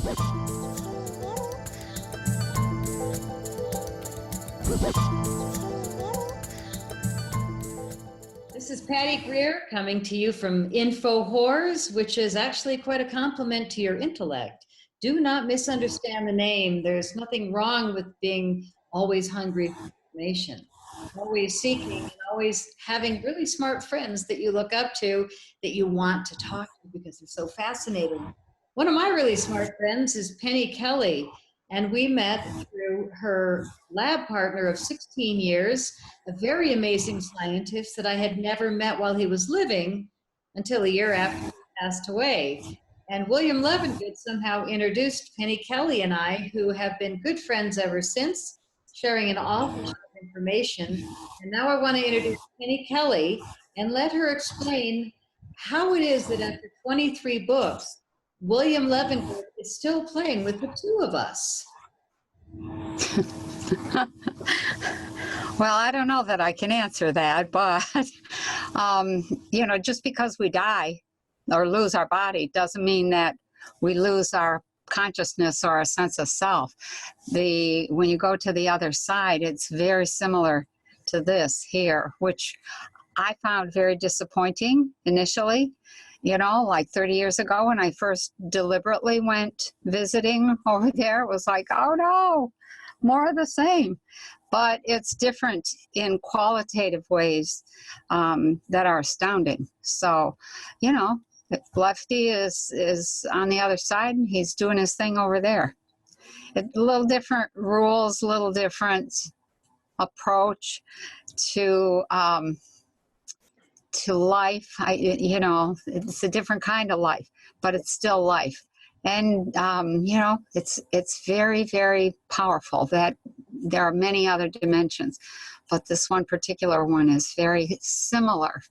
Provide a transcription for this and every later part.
This is Patty Greer coming to you from Info Whores, which is actually quite a compliment to your intellect. Do not misunderstand the name. There's nothing wrong with being always hungry for information, always seeking, and always having really smart friends that you look up to, that you want to talk to because they're so fascinating. One of my really smart friends is Penny Kelly, and we met through her lab partner of 16 years, a very amazing scientist that I had never met while he was living until a year after he passed away. And William Levengood somehow introduced Penny Kelly and I, who have been good friends ever since, sharing an awful lot of information. And now I want to introduce Penny Kelly and let her explain how it is that after 23 books, William Levengood is still playing with the two of us. Well, I don't know that I can answer that, but, you know, just because we die or lose our body doesn't mean that we lose our consciousness or our sense of self. When you go to the other side, it's very similar to this here, which I found very disappointing initially. You know, like 30 years ago when I first deliberately went visiting over there, it was like, oh no, more of the same. But it's different in qualitative ways that are astounding. So, you know, Lefty is on the other side, and he's doing his thing over there. A little different rules, a little different approach to life. You know, it's a different kind of life, but it's still life. And, you know, it's very, very powerful that there are many other dimensions, but this one particular one is very similar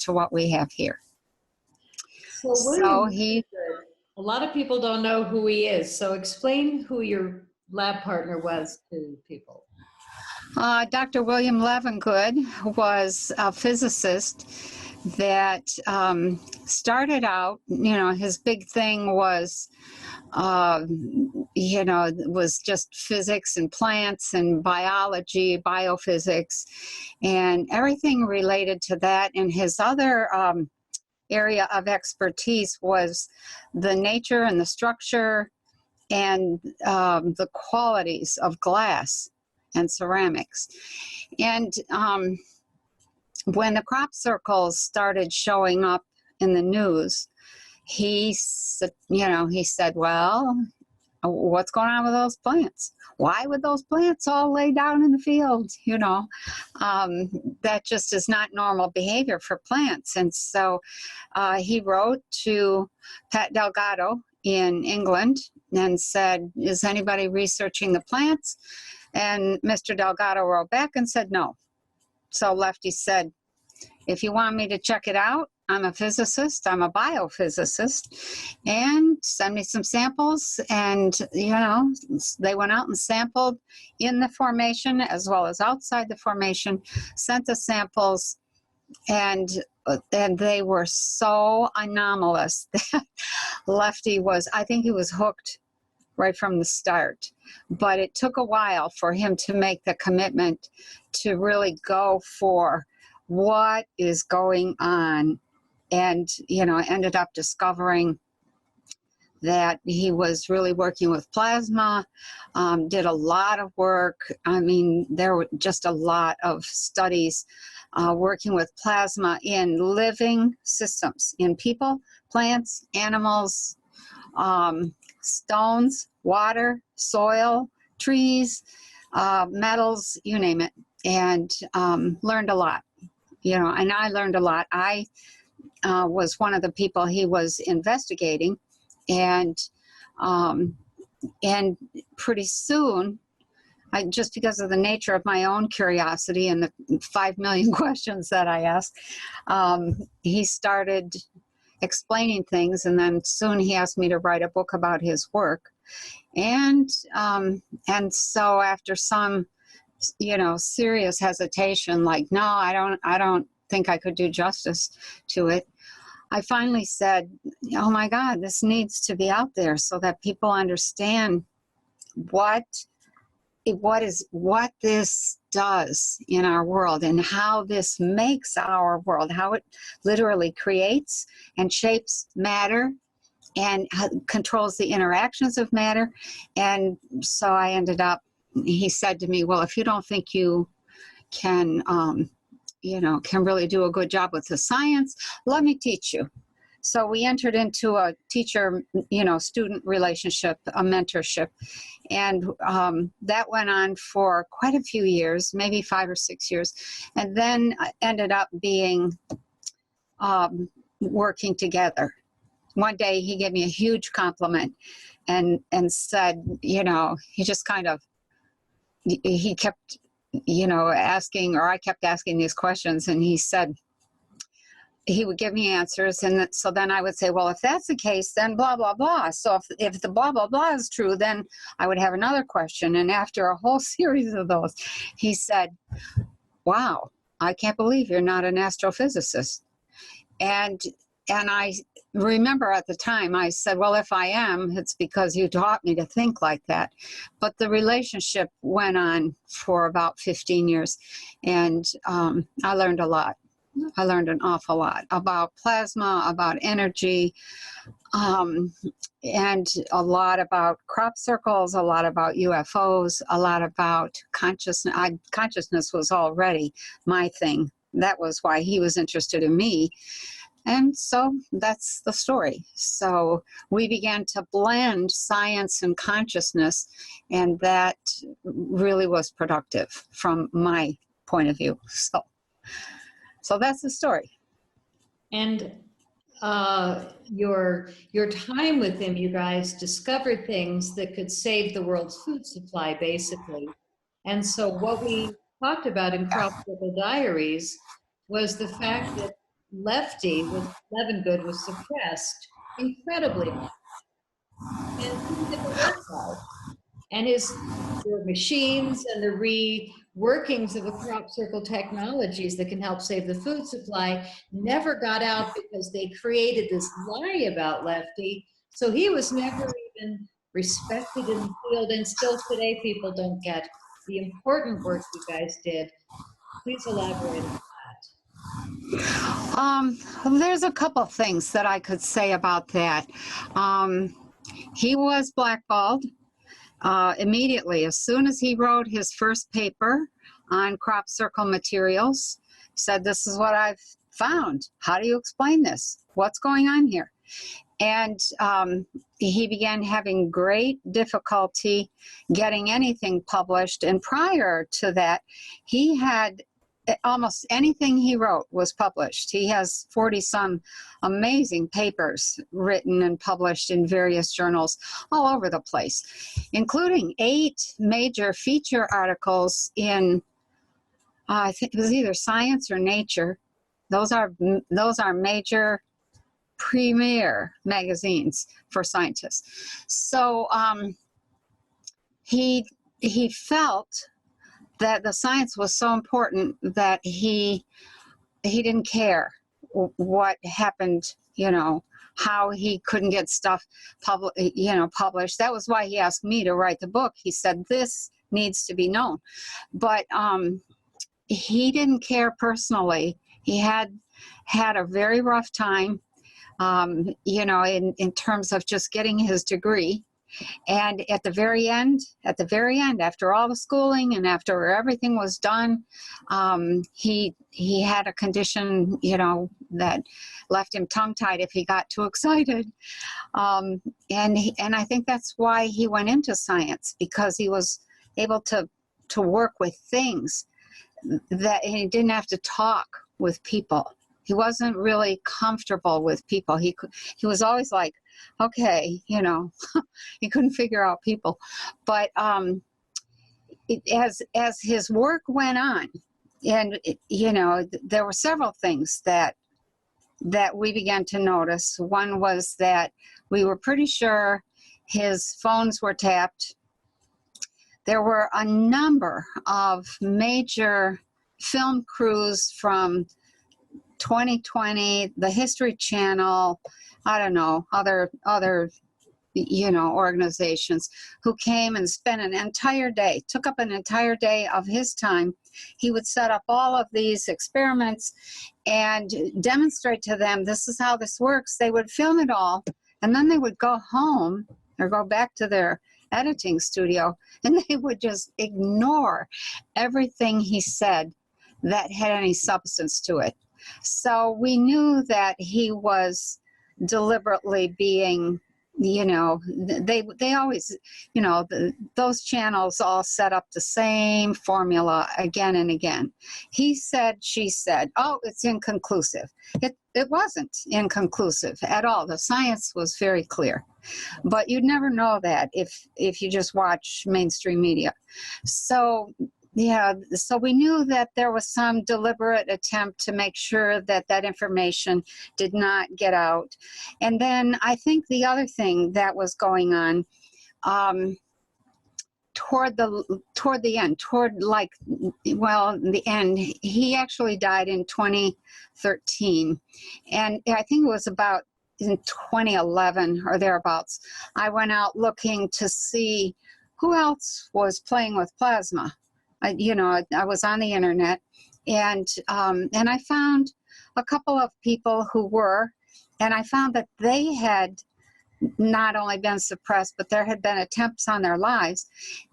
to what we have here. So a lot of people don't know who he is. So explain who your lab partner was to people. Dr. William Levengood was a physicist that started out, you know, his big thing was, you know, was just physics and plants and biology, biophysics, and everything related to that. And his other area of expertise was the nature and the structure and the qualities of glass and ceramics. And when the crop circles started showing up in the news, he said, well, what's going on with those plants? Why would those plants all lay down in the field? You know, that just is not normal behavior for plants. And so he wrote to Pat Delgado in England and said, is anybody researching the plants? And Mr. Delgado wrote back and said no. So Lefty said, if you want me to check it out, I'm a physicist, I'm a biophysicist, and send me some samples. And, you know, they went out and sampled in the formation as well as outside the formation, sent the samples, and they were so anomalous that Lefty was, I think he was hooked right from the start. But it took a while for him to make the commitment to really go for what is going on. And, you know, ended up discovering that he was really working with plasma, did a lot of work. I mean, there were just a lot of studies working with plasma in living systems, in people, plants, animals, stones, water, soil, trees, metals, you name it, and learned a lot. You know, and I learned a lot. I was one of the people he was investigating, and pretty soon, just because of the nature of my own curiosity and the 5 million questions that I asked, he started explaining things, and then soon he asked me to write a book about his work, and so after some, you know, serious hesitation, like, no, I don't think I could do justice to it. I finally said, oh my God, this needs to be out there so that people understand what this does in our world and how this makes our world, how it literally creates and shapes matter and controls the interactions of matter. And so I ended up, he said to me, well, if you don't think you can, can really do a good job with the science, let me teach you. So we entered into a teacher-student relationship, a mentorship, and that went on for quite a few years, maybe 5 or 6 years, and then ended up being working together. One day he gave me a huge compliment and said, he just kind of, he kept, asking, or I kept asking these questions, and he said, he would give me answers, and so then I would say, well, if that's the case, then blah, blah, blah. So if the blah, blah, blah is true, then I would have another question. And after a whole series of those, he said, wow, I can't believe you're not an astrophysicist. And I remember at the time I said, well, if I am, it's because you taught me to think like that. But the relationship went on for about 15 years, and I learned a lot. I learned an awful lot about plasma, about energy, and a lot about crop circles, a lot about UFOs, a lot about consciousness. Consciousness was already my thing. That was why he was interested in me. And so that's the story. So we began to blend science and consciousness, and that really was productive from my point of view. So that's the story. And your time with him, you guys discovered things that could save the world's food supply, basically. And so what we talked about in Circle Diaries was the fact that Lefty with Levengood was suppressed incredibly much. And he did the work. And the machines and the reworkings of the crop circle technologies that can help save the food supply never got out because they created this lie about Lefty. So he was never even respected in the field, and still today people don't get the important work you guys did. Please elaborate on that. There's a couple things that I could say about that. He was blackballed. Immediately, as soon as he wrote his first paper on crop circle materials, said, this is what I've found. How do you explain this? What's going on here? And he began having great difficulty getting anything published. And prior to that, he had almost anything he wrote was published. He has 40-some amazing papers written and published in various journals all over the place, including 8 major feature articles in, I think it was either Science or Nature. Those are major premier magazines for scientists. So he felt that the science was so important that he didn't care what happened, how he couldn't get stuff published. That was why he asked me to write the book. He said, this needs to be known. But he didn't care personally. He had a very rough time, in terms of just getting his degree. And at the very end, after all the schooling and after everything was done, he had a condition, that left him tongue-tied if he got too excited. And I think that's why he went into science, because he was able to work with things that he didn't have to talk with people. He wasn't really comfortable with people. He was always like, okay, he couldn't figure out people. But as his work went on, and there were several things that we began to notice. One was that we were pretty sure his phones were tapped. There were a number of major film crews from 2020, the History Channel, I don't know, other organizations who came and spent an entire day, took up an entire day of his time. He would set up all of these experiments and demonstrate to them, this is how this works. They would film it all, and then they would go home or go back to their editing studio, and they would just ignore everything he said that had any substance to it. So we knew that he was deliberately being, they always, those channels all set up the same formula again and again. He said, she said, oh, it's inconclusive. It wasn't inconclusive at all. The science was very clear. But you'd never know that if you just watch mainstream media. So yeah, so we knew that there was some deliberate attempt to make sure that that information did not get out. And then I think the other thing that was going on toward the end, the end, he actually died in 2013. And I think it was about in 2011 or thereabouts, I went out looking to see who else was playing with plasma. I was on the internet, and I found a couple of people who were, and I found that they had not only been suppressed, but there had been attempts on their lives,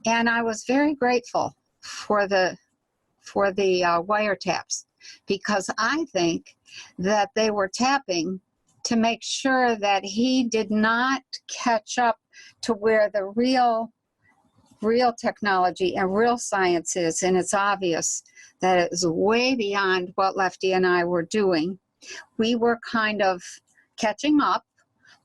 and I was very grateful for the wiretaps, because I think that they were tapping to make sure that he did not catch up to where the real technology and real science is, and it's obvious that it is way beyond what Lefty and I were doing. We were kind of catching up,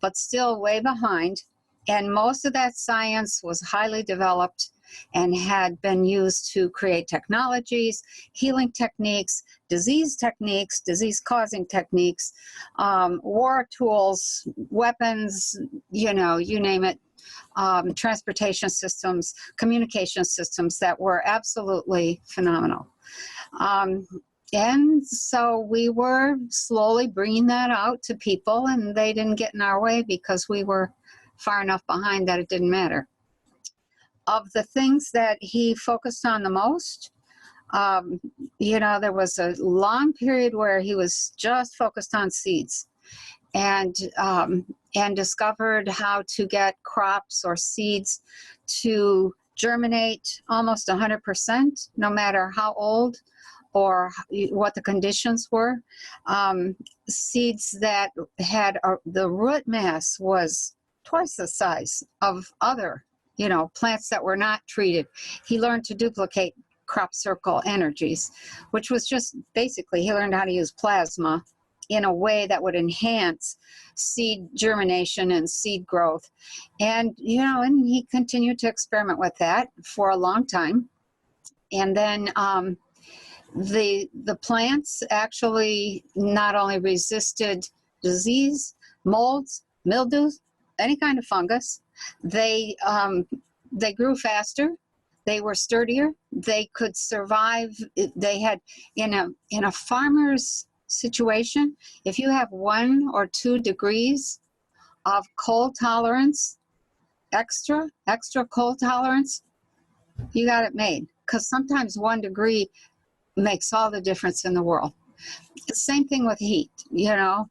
but still way behind, and most of that science was highly developed and had been used to create technologies, healing techniques, disease-causing techniques, war tools, weapons, you name it, transportation systems, communication systems that were absolutely phenomenal. And so we were slowly bringing that out to people, and they didn't get in our way because we were far enough behind that it didn't matter. Of the things that he focused on the most, there was a long period where he was just focused on seeds, and discovered how to get crops or seeds to germinate almost 100%, no matter how old or what the conditions were. Seeds that had the root mass was twice the size of other, plants that were not treated. He learned to duplicate crop circle energies, which was just basically, he learned how to use plasma in a way that would enhance seed germination and seed growth. And, and he continued to experiment with that for a long time. And then the plants actually not only resisted disease, molds, mildews, any kind of fungus, they grew faster, they were sturdier, they could survive. They had, in a farmer's situation, if you have 1 or 2 degrees of cold tolerance, extra cold tolerance, you got it made. Because sometimes 1 degree makes all the difference in the world. Same thing with heat,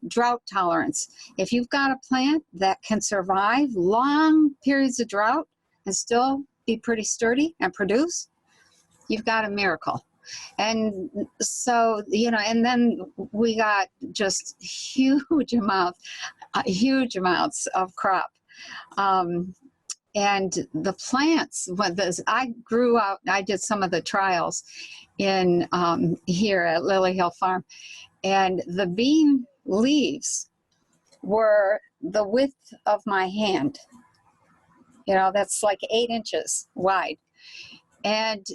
drought tolerance. If you've got a plant that can survive long periods of drought and still be pretty sturdy and produce, you've got a miracle. And so, and then we got just huge amounts of crop. And the plants, I grew out, I did some of the trials in here at Lily Hill Farm, and the bean leaves were the width of my hand. That's like 8 inches wide. And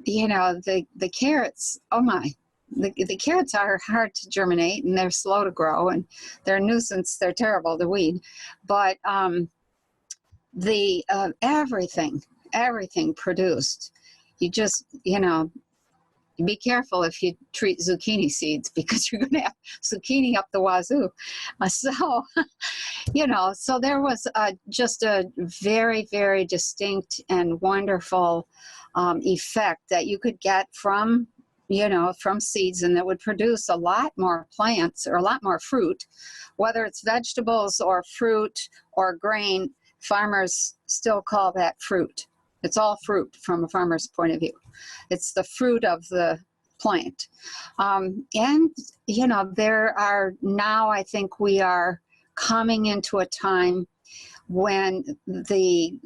the carrots, oh my, the carrots are hard to germinate, and they're slow to grow, and they're a nuisance. They're terrible to weed. But everything produced. You just, be careful if you treat zucchini seeds, because you're going to have zucchini up the wazoo. So, so there was just a very, very distinct and wonderful effect that you could get from seeds, and that would produce a lot more plants or a lot more fruit, whether it's vegetables or fruit or grain. Farmers still call that fruit. It's all fruit from a farmer's point of view. It's the fruit of the plant. And, there are now, I think we are coming into a time when the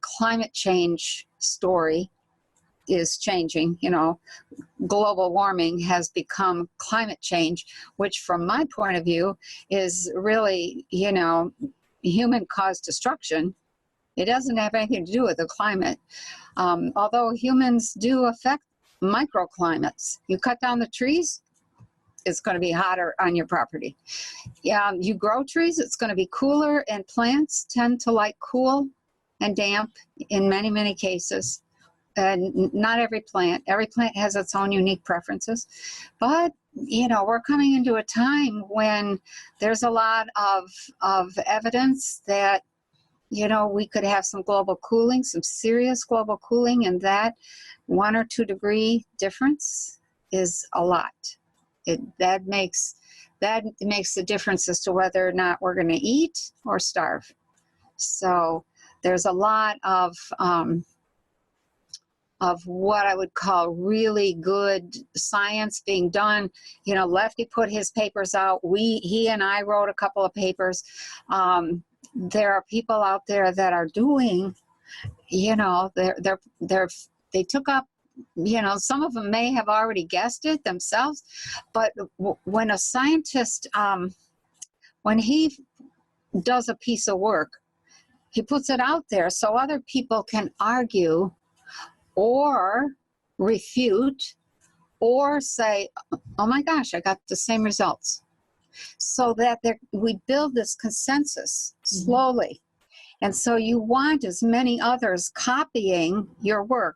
climate change story is changing. Global warming has become climate change, which from my point of view is really, human-caused destruction. It doesn't have anything to do with the climate. Although humans do affect microclimates. You cut down the trees, it's going to be hotter on your property. You grow trees, it's going to be cooler, and plants tend to like cool and damp in many, many cases. Not every plant has its own unique preferences, but we're coming into a time when there's a lot of evidence that we could have some global cooling, some serious global cooling, and that 1 or 2 degree difference is a lot. That makes the difference as to whether or not we're going to eat or starve. So there's a lot of what I would call really good science being done. Lefty put his papers out. He and I wrote a couple of papers. There are people out there that are doing, they took up, some of them may have already guessed it themselves, but when a scientist, when he does a piece of work, he puts it out there so other people can argue or refute or say, oh my gosh, I got the same results. So that we build this consensus slowly. And so you want as many others copying your work.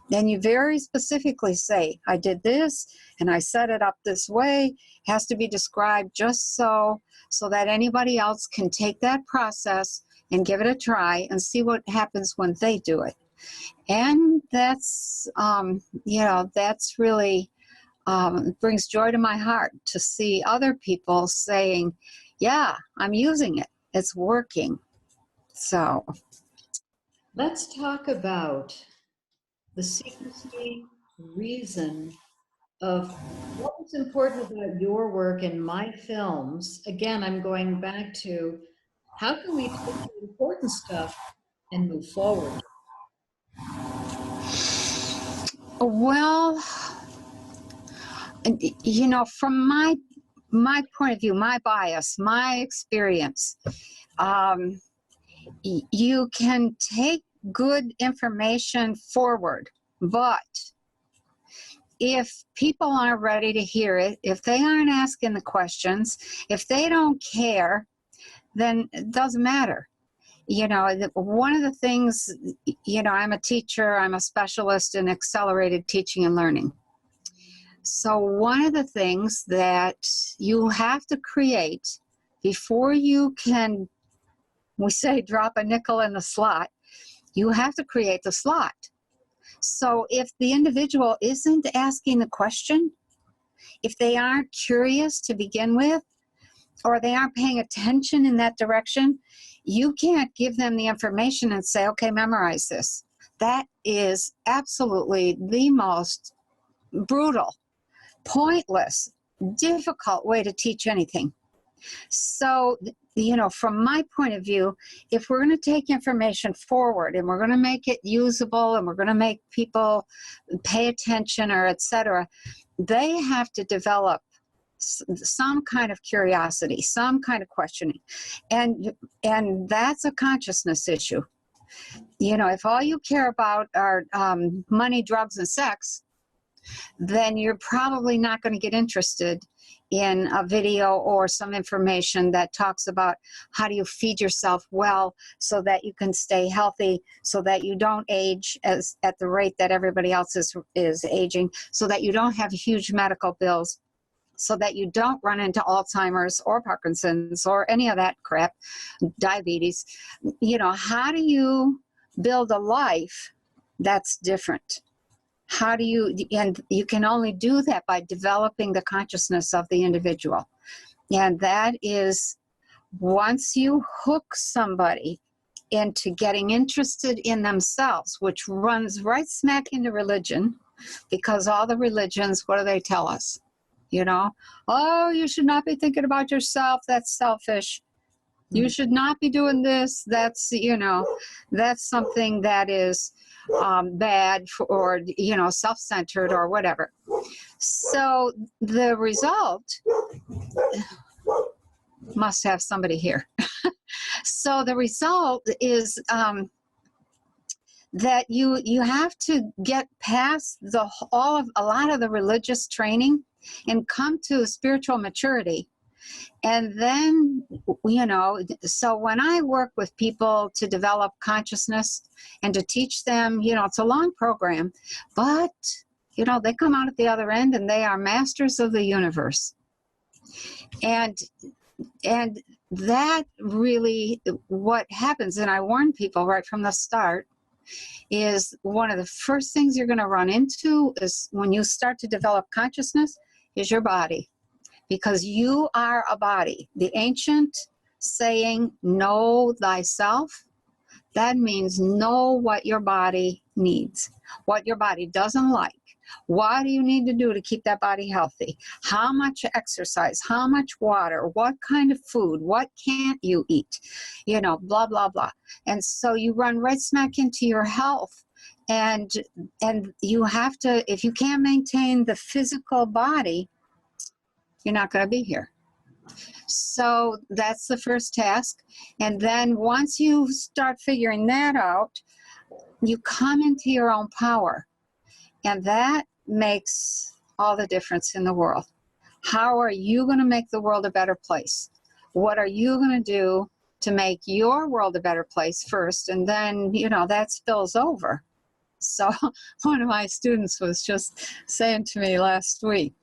Then you very specifically say, I did this and I set it up this way. It has to be described just so that anybody else can take that process and give it a try and see what happens when they do it. And that's, that's really brings joy to my heart to see other people saying, yeah, I'm using it. It's working. So let's talk about the secrecy reason of what was important about your work in my films. Again, I'm going back to how can we take the important stuff and move forward? Well, from my point of view, my bias, my experience, you can take good information forward, but if people aren't ready to hear it, if they aren't asking the questions, if they don't care, then it doesn't matter. One of the things, I'm a teacher, I'm a specialist in accelerated teaching and learning. So one of the things that you have to create before you can, we say, drop a nickel in the slot, you have to create the slot. So if the individual isn't asking the question, if they aren't curious to begin with, or they aren't paying attention in that direction, you can't give them the information and say, okay, memorize this. That is absolutely the most brutal, pointless, difficult way to teach anything. So, from my point of view, if we're going to take information forward and we're going to make it usable and we're going to make people pay attention or et cetera, they have to develop some kind of curiosity, some kind of questioning. And that's a consciousness issue. If all you care about are money, drugs, and sex, then you're probably not going to get interested in a video or some information that talks about how do you feed yourself well so that you can stay healthy, so that you don't age at the rate that everybody else is aging, so that you don't have huge medical bills, so that you don't run into Alzheimer's or Parkinson's or any of that crap, diabetes. You know, how do you build a life that's different? How do you, and you can only do that by developing the consciousness of the individual. And that is, once you hook somebody into getting interested in themselves, which runs right smack into religion, because all the religions, what do they tell us? You know, oh, you should not be thinking about yourself. That's selfish. You should not be doing this. That's, you know, that's something that is bad for, or, you know, self-centered or whatever. So the result, must have somebody here. So the result is that you have to get past a lot of the religious training and come to spiritual maturity. And then, you know, so when I work with people to develop consciousness and to teach them, you know, it's a long program, but, you know, they come out at the other end and they are masters of the universe. And that really, what happens, and I warn people right from the start, is one of the first things you're going to run into is when you start to develop consciousness is your body. Because you are a body. The ancient saying, know thyself, that means know what your body needs, what your body doesn't like. What do you need to do to keep that body healthy? How much exercise, how much water, what kind of food, what can't you eat, you know, blah, blah, blah. And so you run right smack into your health. And you have to, if you can't maintain the physical body, you're not going to be here. So that's the first task. And then once you start figuring that out, you come into your own power. And that makes all the difference in the world. How are you going to make the world a better place? What are you going to do to make your world a better place first? And then, you know, that spills over. So one of my students was just saying to me last week,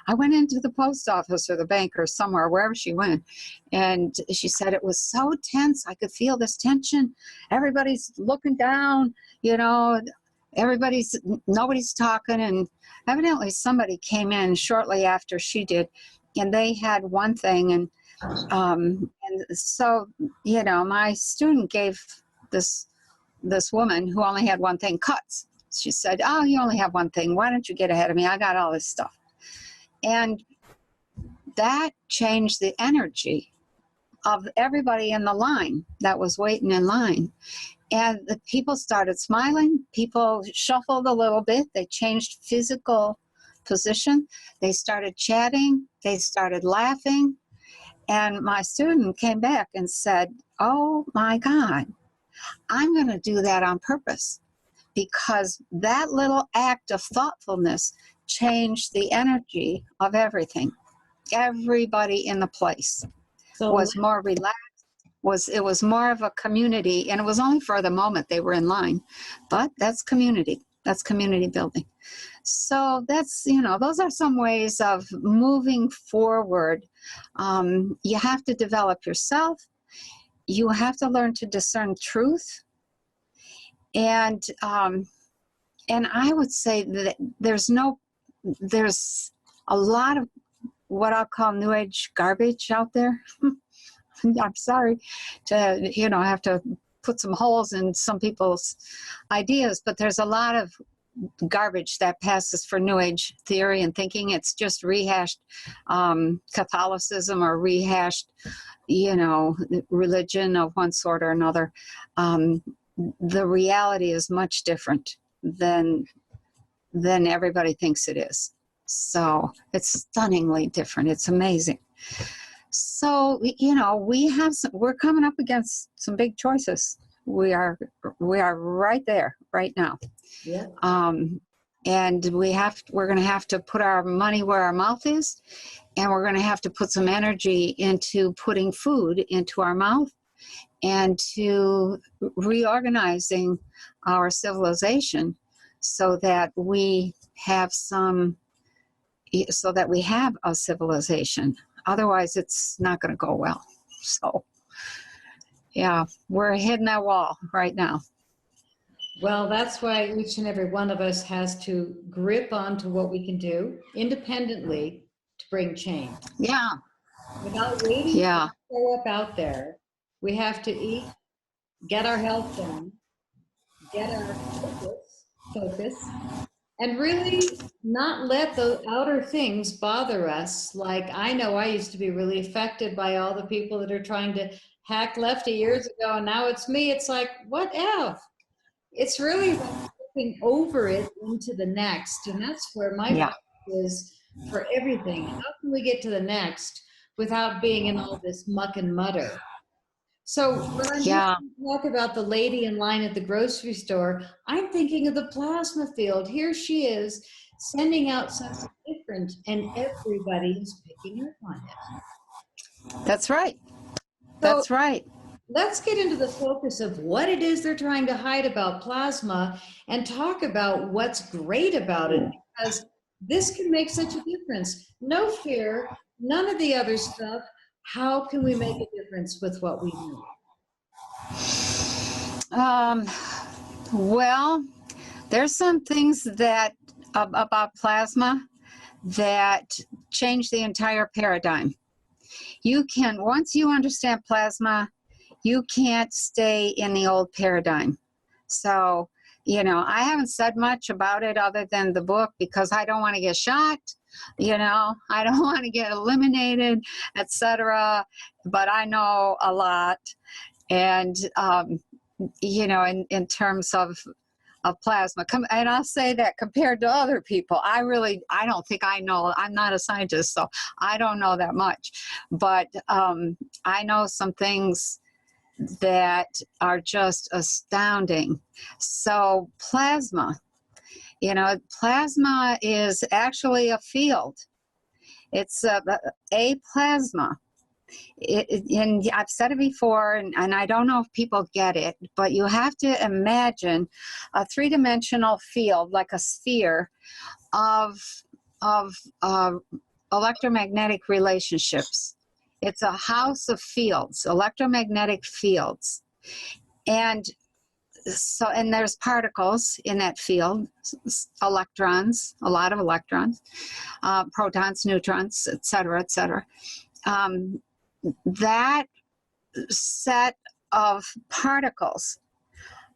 I went into the post office or the bank or somewhere, wherever she went, and she said it was so tense. I could feel this tension. Everybody's looking down, you know, nobody's talking, and evidently somebody came in shortly after she did, and they had one thing, and so, you know, my student gave this woman who only had one thing cuts. She said, oh, you only have one thing. Why don't you get ahead of me? I got all this stuff. And that changed the energy of everybody in the line that was waiting in line. And the people started smiling. People shuffled a little bit. They changed physical position. They started chatting. They started laughing. And my student came back and said, oh my God, I'm going to do that on purpose, because that little act of thoughtfulness changed the energy of everything. Everybody in the place was more relaxed. It was more of a community, and it was only for the moment they were in line, but that's community. That's community building. So that's, you know, those are some ways of moving forward. You have to develop yourself. You have to learn to discern truth. And I would say that there's a lot of what I'll call New Age garbage out there. I'm sorry to, you know, have to put some holes in some people's ideas, but there's a lot of garbage that passes for New Age theory and thinking. It's just rehashed Catholicism or rehashed, you know, religion of one sort or another. The reality is much different than everybody thinks it is. So it's stunningly different. It's amazing. So, you know, we're coming up against some big choices. We are right there right now. Yeah. and we're going to have to put our money where our mouth is, and we're going to have to put some energy into putting food into our mouth and to reorganizing our civilization so that we have a civilization. Otherwise, it's not going to go well. So, yeah, we're hitting that wall right now. Well, that's why each and every one of us has to grip onto what we can do independently to bring change. Yeah. Without waiting Yeah. to show up out there, we have to eat, get our health done, get our focus, and really not let the outer things bother us. Like, I know I used to be really affected by all the people that are trying to hack lefty years ago, and now it's me. It's like, what F? It's really about looking over it into the next, and that's where my focus is for everything. How can we get to the next without being in all this muck and mutter? So when I talk about the lady in line at the grocery store, I'm thinking of the plasma field. Here she is sending out something different, and everybody is picking up on it. That's right. So That's right. let's get into the focus of what it is they're trying to hide about plasma and talk about what's great about it, because this can make such a difference. No fear, none of the other stuff. How can we make a difference with what we know? Well, there's some things that about plasma that change the entire paradigm. Once you understand plasma, you can't stay in the old paradigm. So, I haven't said much about it other than the book because I don't want to get shot. I don't want to get eliminated, etc. But I know a lot. And, in terms of plasma, and I'll say that compared to other people, I don't think I know. I'm not a scientist, so I don't know that much. But I know some things that are just astounding. So plasma, plasma is actually a field. It's a plasma. And I've said it before, and I don't know if people get it, but you have to imagine a three-dimensional field, like a sphere, of electromagnetic relationships. It's a house of fields, electromagnetic fields. And there's particles in that field, electrons, a lot of electrons, protons, neutrons, et cetera, et cetera. That set of particles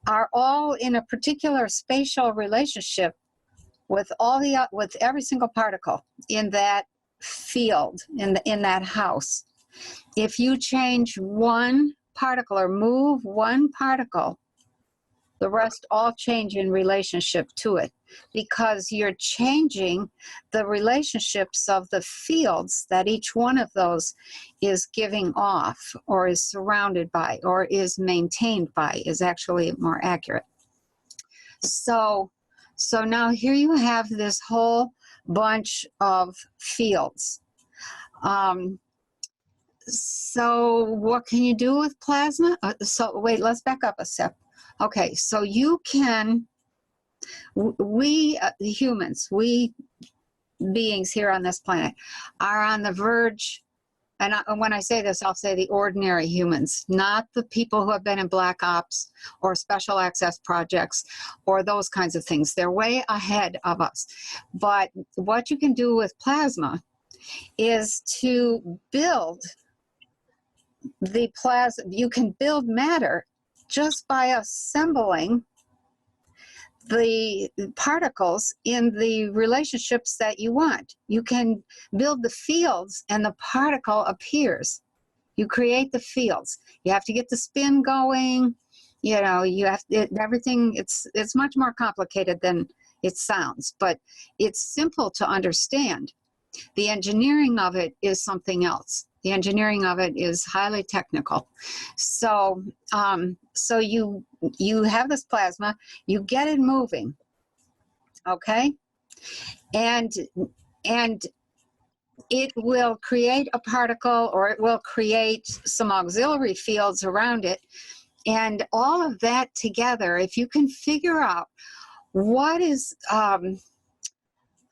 are all in a particular spatial relationship with every single particle in that field, in that house. If you change one particle or move one particle, the rest all change in relationship to it, because you're changing the relationships of the fields that each one of those is giving off or is surrounded by or is maintained by, is actually more accurate. So now here you have this whole bunch of fields. So what can you do with plasma? Wait, let's back up a step. Okay, so we humans, we beings here on this planet are on the verge, and when I say this, I'll say the ordinary humans, not the people who have been in black ops or special access projects or those kinds of things. They're way ahead of us. But what you can do with plasma is to build the plasma. You can build matter just by assembling the particles in the relationships that you want. You can build the fields and the particle appears. You create the fields. You have to get the spin going. You have everything. It's much more complicated than it sounds, but it's simple to understand. The engineering of it is something else. The engineering of it is highly technical. So you have this plasma, you get it moving, okay? And it will create a particle, or it will create some auxiliary fields around it. And all of that together, if you can figure out what is,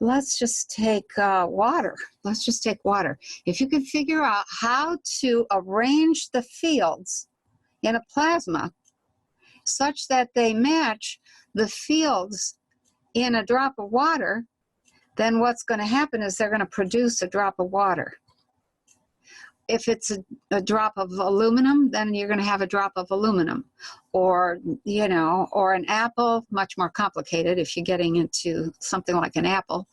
let's just take water. Let's just take water. If you can figure out how to arrange the fields in a plasma such that they match the fields in a drop of water, then what's going to happen is they're going to produce a drop of water. If it's a drop of aluminum, then you're going to have a drop of aluminum. Or, you know, or an apple, much more complicated if you're getting into something like an apple.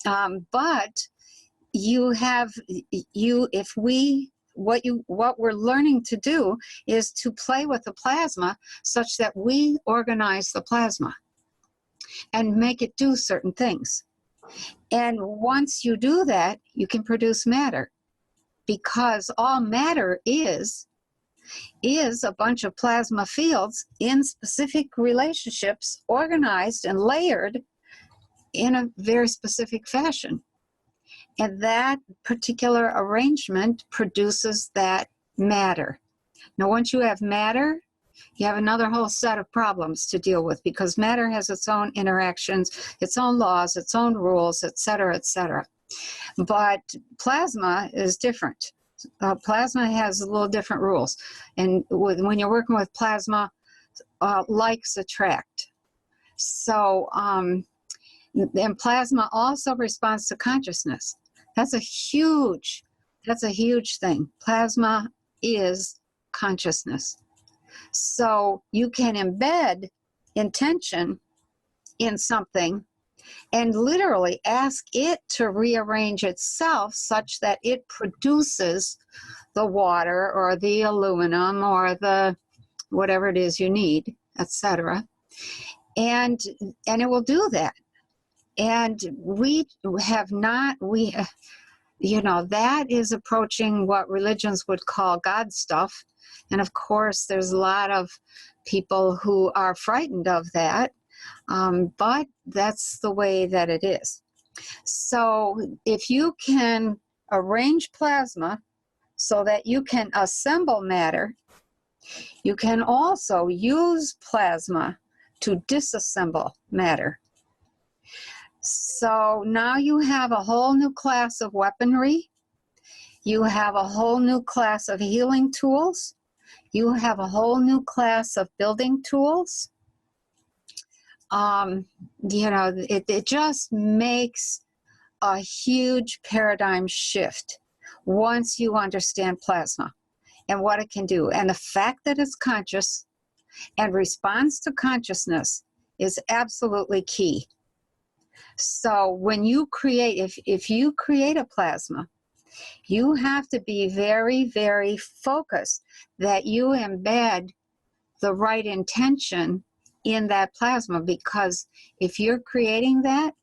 But you have, what we're learning to do is to play with the plasma such that we organize the plasma and make it do certain things. And once you do that, you can produce matter. Because all matter is a bunch of plasma fields in specific relationships, organized and layered in a very specific fashion. And that particular arrangement produces that matter. Now, once you have matter, you have another whole set of problems to deal with, because matter has its own interactions, its own laws, its own rules, et cetera, et cetera. But plasma is different. Plasma has a little different rules. And when you're working with plasma, likes attract. So, and plasma also responds to consciousness. That's a huge thing. Plasma is consciousness. So you can embed intention in something and literally ask it to rearrange itself such that it produces the water or the aluminum or the whatever it is you need, etc. And it will do that. And we have not, you know, that is approaching what religions would call God stuff. And of course, there's a lot of people who are frightened of that. But that's the way that it is. So if you can arrange plasma so that you can assemble matter, you can also use plasma to disassemble matter. So now you have a whole new class of weaponry. You have a whole new class of healing tools. You have a whole new class of building tools. You know, it just makes a huge paradigm shift once you understand plasma and what it can do. And the fact that it's conscious and responds to consciousness is absolutely key. So when you create, if you create a plasma, you have to be very, very focused that you embed the right intention in that plasma, because if you're creating that,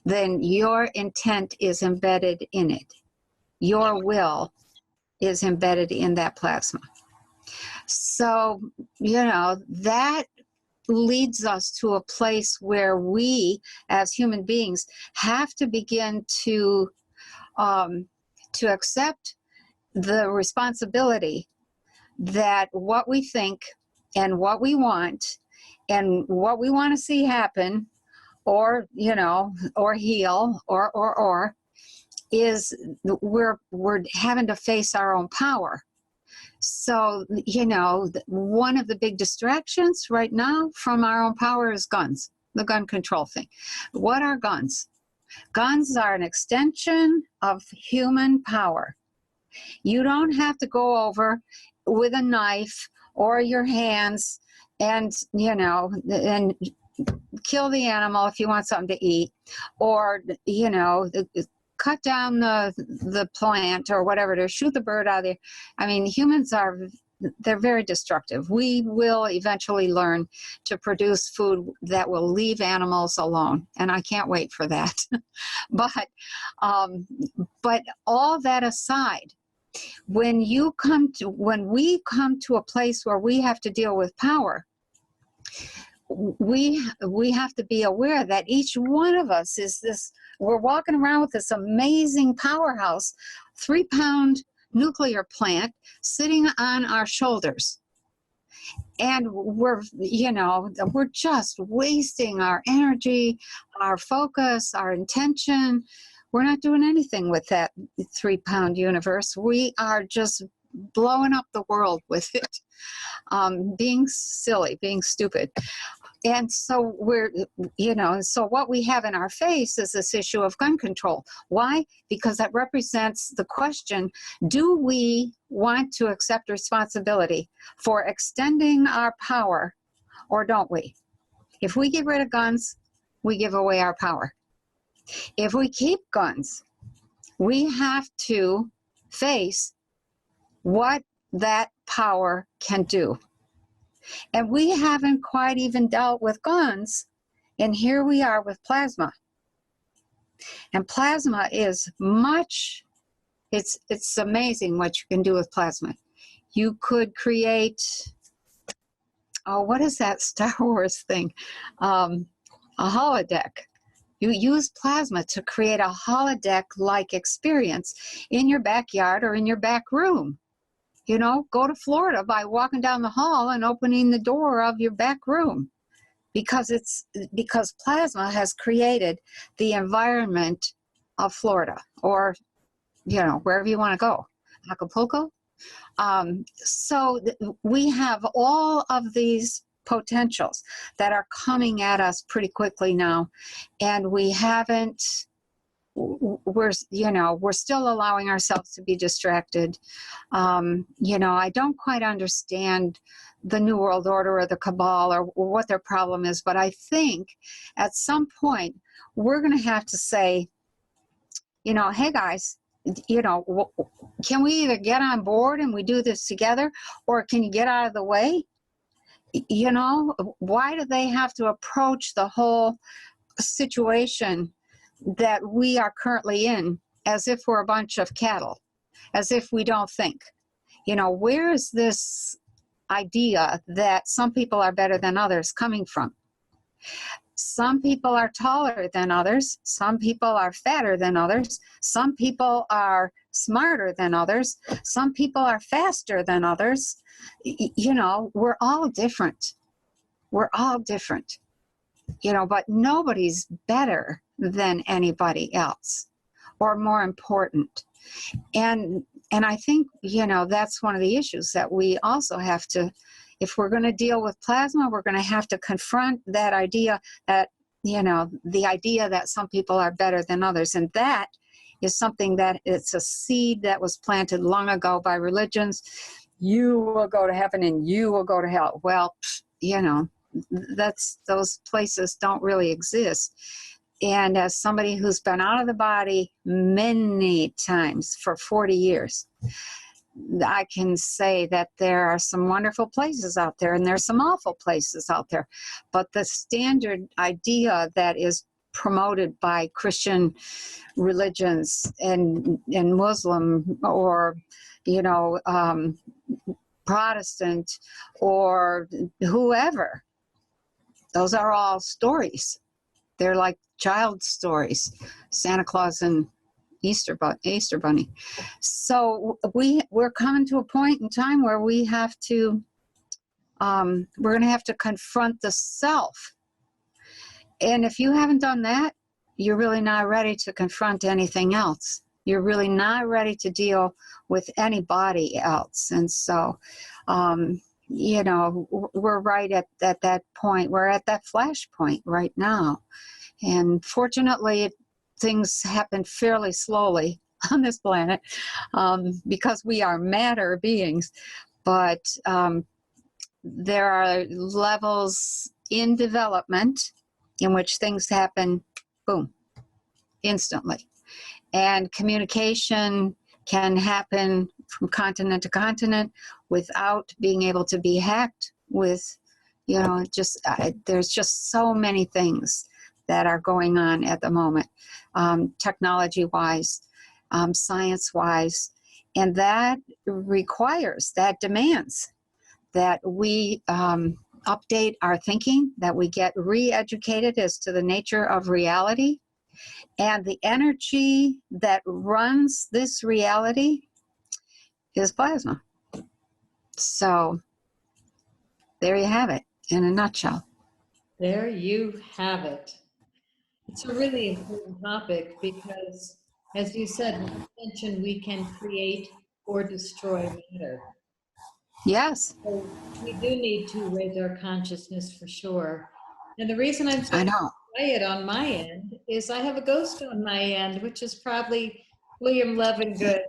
then your intent is embedded in it. Your will is embedded in that plasma. So, you know, that leads us to a place where we, as human beings, have to begin to accept the responsibility that what we think and what we want and what we want to see happen, or, you know, or heal, or is we're having to face our own power. So, you know, one of the big distractions right now from our own power is guns, the gun control thing. What are guns? Guns are an extension of human power. You don't have to go over with a knife or your hands and, you know, and kill the animal if you want something to eat, or, you know, cut down the plant or whatever to shoot the bird out of there. I mean, humans they're very destructive. We will eventually learn to produce food that will leave animals alone, and I can't wait for that. But all that aside, when we come to a place where we have to deal with power, we have to be aware that each one of us is this, we're walking around with this amazing powerhouse, 3-pound nuclear plant sitting on our shoulders. And we're just wasting our energy, our focus, our intention. We're not doing anything with that 3-pound universe. We are just blowing up the world with it, being silly, being stupid. And so so what we have in our face is this issue of gun control. Why? Because that represents the question, do we want to accept responsibility for extending our power, or don't we? If we get rid of guns, we give away our power. If we keep guns, we have to face what that power can do. And we haven't quite even dealt with guns, and here we are with plasma. And plasma is it's amazing what you can do with plasma. You could create, what is that Star Wars thing? A holodeck. You use plasma to create a holodeck-like experience in your backyard or in your back room. Go to Florida by walking down the hall and opening the door of your back room, because plasma has created the environment of Florida, or wherever you want to go, Acapulco. So we have all of these potentials that are coming at us pretty quickly now, and we haven't. We're still allowing ourselves to be distracted. I don't quite understand the New World Order or the cabal or what their problem is, but I think at some point we're going to have to say, hey guys, can we either get on board and we do this together, or can you get out of the way? Why do they have to approach the whole situation that we are currently in as if we're a bunch of cattle, as if we don't think? Where is this idea that some people are better than others coming from? Some people are taller than others. Some people are fatter than others. Some people are smarter than others. Some people are faster than others. We're all different. We're all different. But nobody's better than anybody else, or more important. And I think, that's one of the issues that we also have to, if we're going to deal with plasma, we're going to have to confront that idea that, the idea that some people are better than others. And that is something that it's a seed that was planted long ago by religions. You will go to heaven and you will go to hell. Well, those places don't really exist. And as somebody who's been out of the body many times for 40 years, I can say that there are some wonderful places out there, and there's some awful places out there. But the standard idea that is promoted by Christian religions and Muslim, or Protestant, or whoever, those are all stories. They're like child stories, Santa Claus and Easter Bunny. So we're coming to a point in time where we have to, we're going to have to confront the self. And if you haven't done that, you're really not ready to confront anything else. You're really not ready to deal with anybody else. And so, we're right at that point. We're at that flashpoint right now. And fortunately, things happen fairly slowly on this planet, because we are matter beings. But there are levels in development in which things happen, boom, instantly. And communication can happen from continent to continent without being able to be hacked with, there's just so many things that are going on at the moment, technology-wise, science-wise, and that demands that we update our thinking, that we get re-educated as to the nature of reality. And the energy that runs this reality is plasma. So there you have it in a nutshell. There you have it. It's a really important topic because, as you said, with intention, we can create or destroy matter. Yes, So we do need to raise our consciousness for sure. And the reason I'm so I know. quiet on my end is I have a ghost on my end, which is probably William Levengood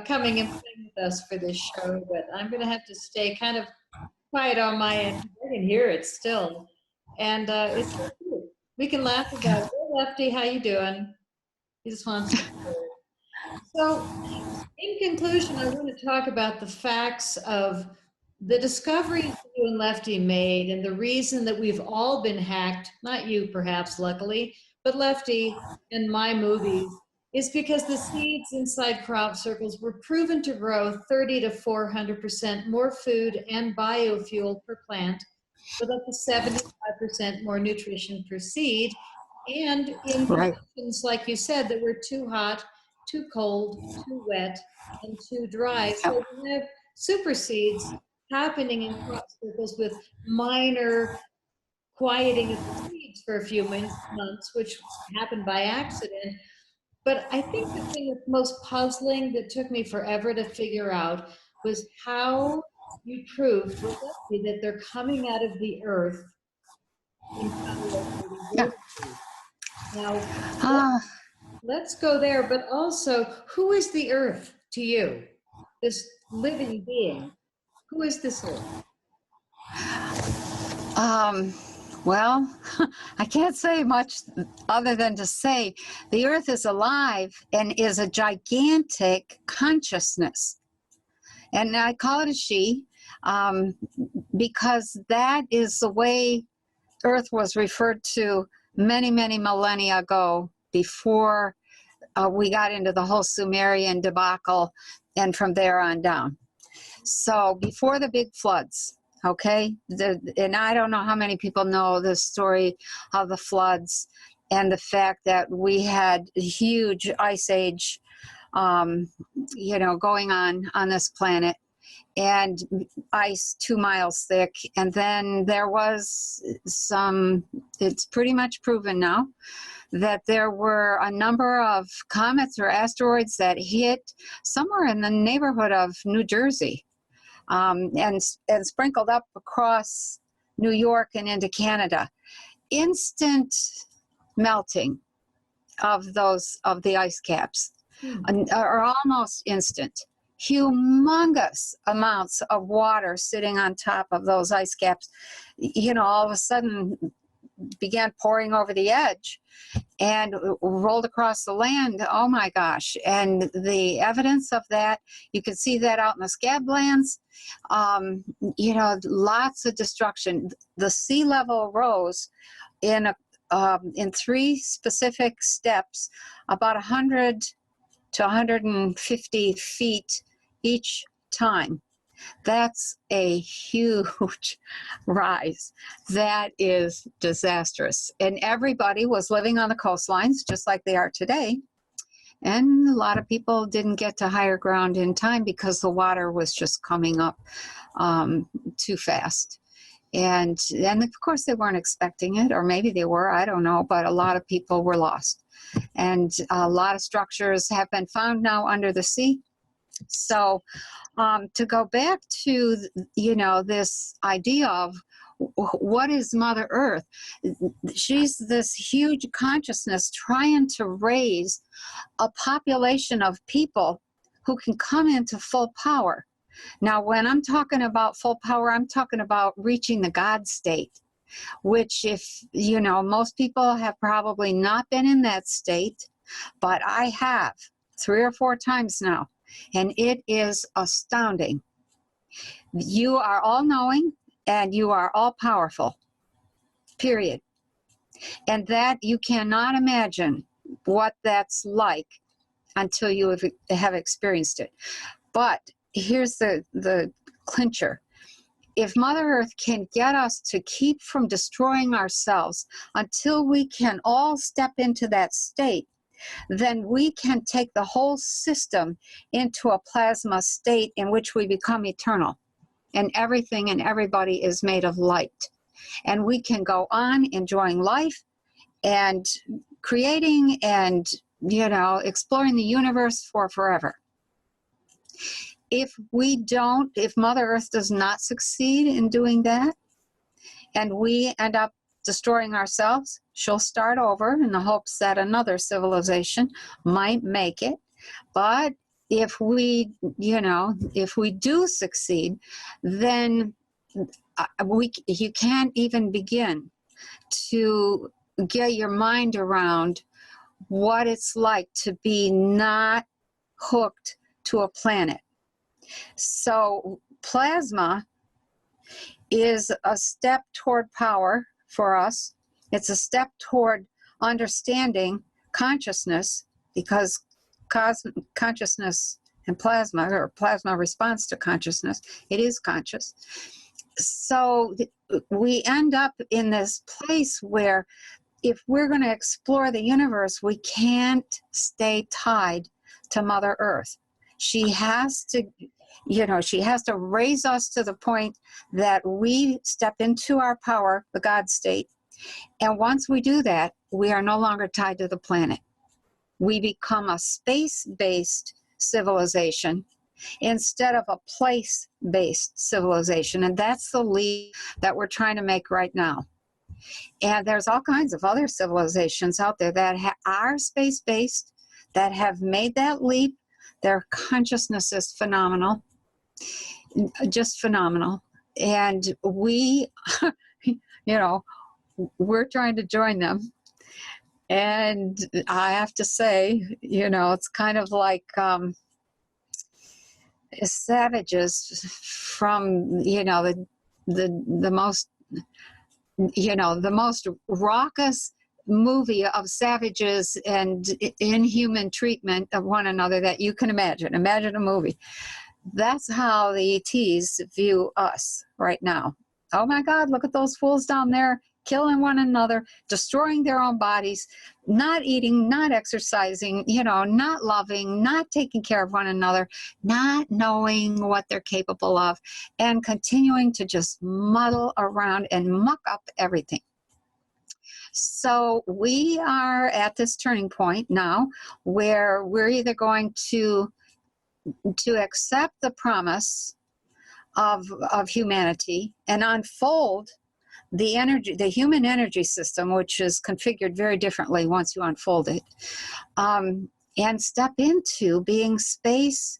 coming and playing with us for this show. But I'm going to have to stay kind of quiet on my end. I can hear it still. And it's so cute. We can laugh about it. Hey, Lefty, how you doing? He just wants to be heard. So, in conclusion, I want to talk about the facts of the discoveries that you and Lefty made and the reason that we've all been hacked, not you perhaps, luckily, but Lefty and my movies, is because the seeds inside crop circles were proven to grow 30 to 400% more food and biofuel per plant, with up to 75% more nutrition per seed, and in Right. conditions, like you said, that were too hot, too cold, too wet, and too dry. So we have superseeds happening in crop circles with minor quieting of the seeds for a few months, which happened by accident. But I think the thing that's most puzzling that took me forever to figure out was how you proved with Lefty that they're coming out of the earth in counterrotating Yeah. vortices. Now, Uh, let's go there, but also, who is the earth to you? This living being. Who is this earth? well, I can't say much other than to say the earth is alive and is a gigantic consciousness. And I call it a she because that is the way earth was referred to many, many millennia ago, before we got into the whole Sumerian debacle and from there on down. So before the big floods, okay, and I don't know how many people know the story of the floods and the fact that we had a huge ice age, going on this planet, and ice 2 miles thick. And then there was it's pretty much proven now, that there were a number of comets or asteroids that hit somewhere in the neighborhood of New Jersey, and sprinkled up across New York and into Canada. Instant melting of the ice caps, or almost instant. Humongous amounts of water sitting on top of those ice caps, all of a sudden began pouring over the edge and rolled across the land. Oh my gosh. And the evidence of that, you can see that out in the scablands. Lots of destruction. The sea level rose in 3 specific steps, about 100 to 150 feet each time. That's a huge rise. That is disastrous. And everybody was living on the coastlines just like they are today. And a lot of people didn't get to higher ground in time because the water was just coming up too fast. And of course they weren't expecting it, or maybe they were, I don't know, but a lot of people were lost. And a lot of structures have been found now under the sea. So to go back to, this idea of what is Mother Earth, she's this huge consciousness trying to raise a population of people who can come into full power. Now, when I'm talking about full power, I'm talking about reaching the God state, which, if most people have probably not been in that state, but I have 3 or 4 times now. And it is astounding. You are all knowing and you are all powerful, period. And that you cannot imagine what that's like until you have experienced it. But here's the clincher. if Mother Earth can get us to keep from destroying ourselves until we can all step into that state, then we can take the whole system into a plasma state in which we become eternal. And everything and everybody is made of light. And we can go on enjoying life and creating and, exploring the universe for forever. If Mother Earth does not succeed in doing that, and we end up destroying ourselves, she'll start over in the hopes that another civilization might make it. But if we do succeed, then you can't even begin to get your mind around what it's like to be not hooked to a planet. So plasma is a step toward power for us. It's a step toward understanding consciousness, because consciousness and plasma, or plasma responds to consciousness, it is conscious. So we end up in this place where if we're going to explore the universe, we can't stay tied to Mother Earth. She has to, she has to raise us to the point that we step into our power, the God state. And once we do that, we are no longer tied to the planet. We become a space-based civilization instead of a place-based civilization. And that's the leap that we're trying to make right now. And there's all kinds of other civilizations out there that are space-based, that have made that leap. Their consciousness is phenomenal, just phenomenal. And we, we're trying to join them. And I have to say, it's kind of like savages from, the most, the most raucous movie of savages and inhuman treatment of one another that you can imagine. Imagine a movie. That's how the ETs view us right now. Oh my God, look at those fools down there killing one another, destroying their own bodies, not eating, not exercising, not loving, not taking care of one another, not knowing what they're capable of, and continuing to just muddle around and muck up everything. So we are at this turning point now where we're either going to accept the promise of humanity and unfold the human energy system, which is configured very differently once you unfold it, and step into being space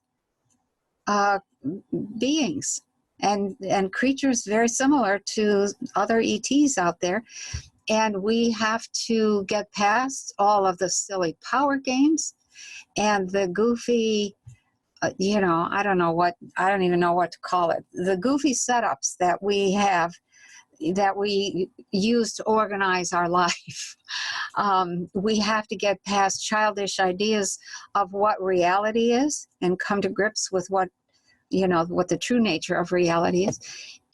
beings and creatures very similar to other ETs out there. And we have to get past all of the silly power games and the goofy, I don't even know what to call it. The goofy setups that we have, that we use to organize our life. We have to get past childish ideas of what reality is and come to grips with what the true nature of reality is.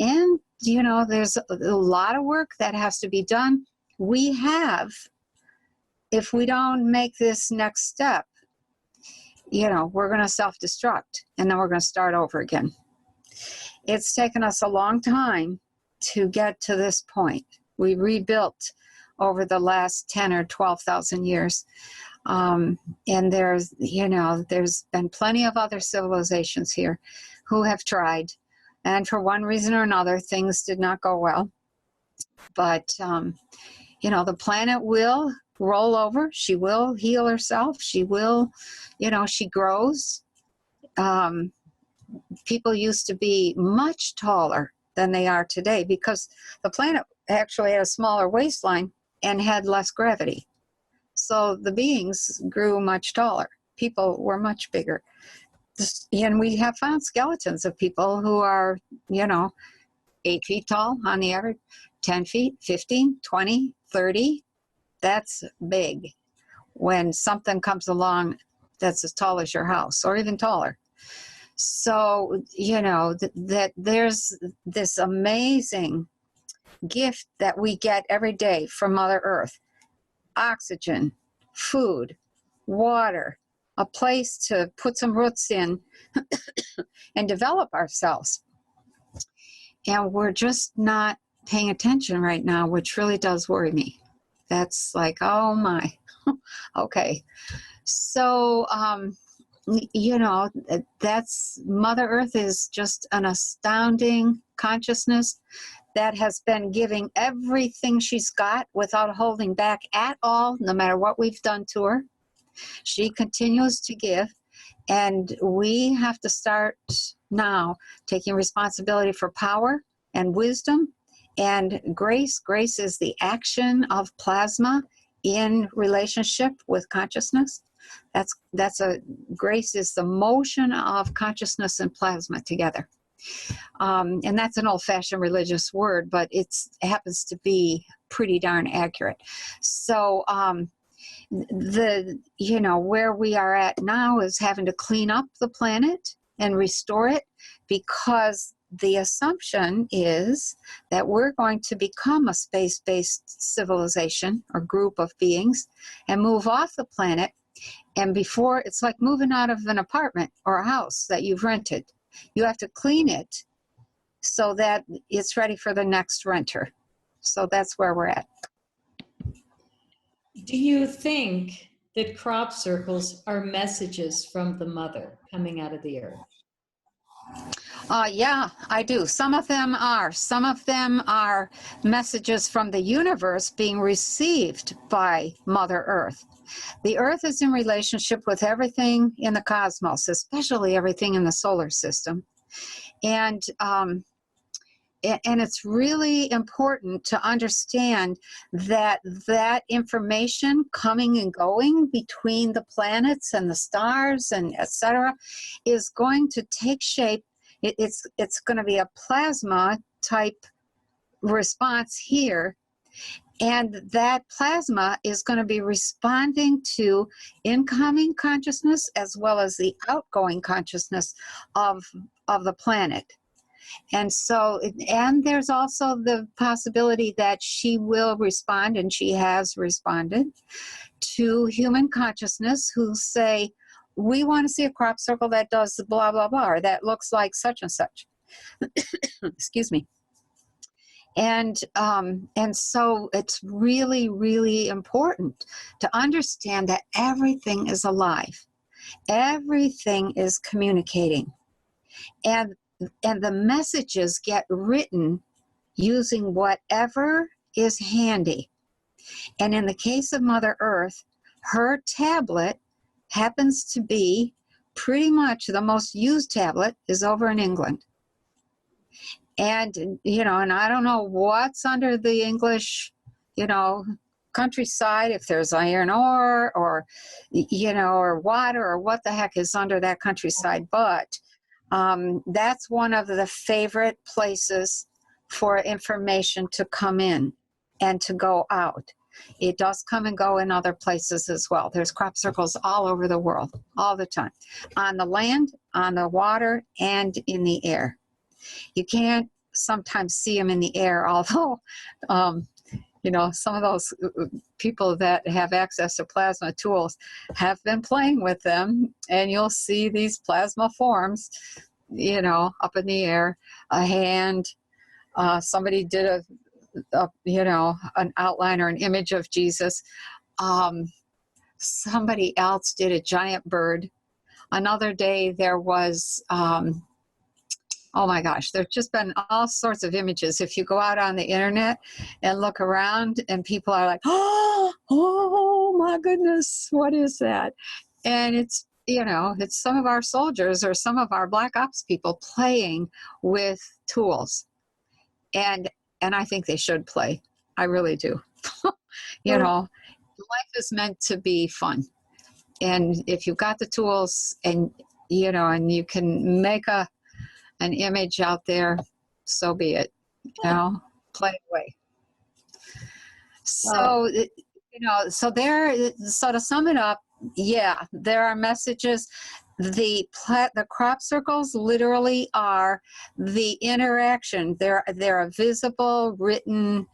And, there's a lot of work that has to be done. If we don't make this next step, we're going to self-destruct, and then we're going to start over again. It's taken us a long time to get to this point. We rebuilt over the last 10 or 12,000 years. And there's been plenty of other civilizations here who have tried. And for one reason or another, things did not go well. But, the planet will roll over. She will heal herself. She will, she grows. People used to be much taller than they are today because the planet actually had a smaller waistline and had less gravity. So the beings grew much taller. People were much bigger. And we have found skeletons of people who are, 8 feet tall on the average, 10 feet, 15, 20, 30. That's big when something comes along that's as tall as your house or even taller. So, that there's this amazing gift that we get every day from Mother Earth: oxygen, food, water, a place to put some roots in and develop ourselves. And we're just not paying attention right now, which really does worry me. That's like, oh my. Okay. So, that's Mother Earth is just an astounding consciousness that has been giving everything she's got without holding back at all, no matter what we've done to her. She continues to give, and we have to start now taking responsibility for power and wisdom and grace. Grace is the action of plasma in relationship with consciousness. Grace is the motion of consciousness and plasma together. And that's an old-fashioned religious word, but it happens to be pretty darn accurate. So where we are at now is having to clean up the planet and restore it, because the assumption is that we're going to become a space-based civilization or group of beings and move off the planet. And before, it's like moving out of an apartment or a house that you've rented. You have to clean it so that it's ready for the next renter. So that's where we're at. Do you think that crop circles are messages from the mother coming out of the earth? Yeah, I do. Some of them are. Some of them are messages from the universe being received by Mother Earth. The Earth is in relationship with everything in the cosmos, especially everything in the solar system. And it's really important to understand that information coming and going between the planets and the stars and etc. is going to take shape. It's going to be a plasma type response here. And that plasma is going to be responding to incoming consciousness as well as the outgoing consciousness of the planet. And so, and there's also the possibility that she will respond, and she has responded, to human consciousness who say, we want to see a crop circle that does blah, blah, blah, or that looks like such and such. Excuse me. And so it's really, really important to understand that everything is alive. Everything is communicating. And the messages get written using whatever is handy. And in the case of Mother Earth, her tablet happens to be pretty much the most used tablet is over in England. And, and I don't know what's under the English, countryside, if there's iron ore or, or water or what the heck is under that countryside. But that's one of the favorite places for information to come in and to go out. It does come and go in other places as well. There's crop circles all over the world, all the time, on the land, on the water, and in the air. You can't sometimes see them in the air, although, some of those people that have access to plasma tools have been playing with them, and you'll see these plasma forms, up in the air, a hand. Somebody did an outline or an image of Jesus. Somebody else did a giant bird. Another day there was, oh my gosh, there's just been all sorts of images. If you go out on the internet and look around, and people are like, oh my goodness, what is that? And it's, it's some of our soldiers or some of our black ops people playing with tools. And I think they should play. I really do. Life is meant to be fun. And if you've got the tools and, and you can make an image out there, so be it, play away. So, so to sum it up, yeah, there are messages. the crop circles literally are the interaction. They're a visible written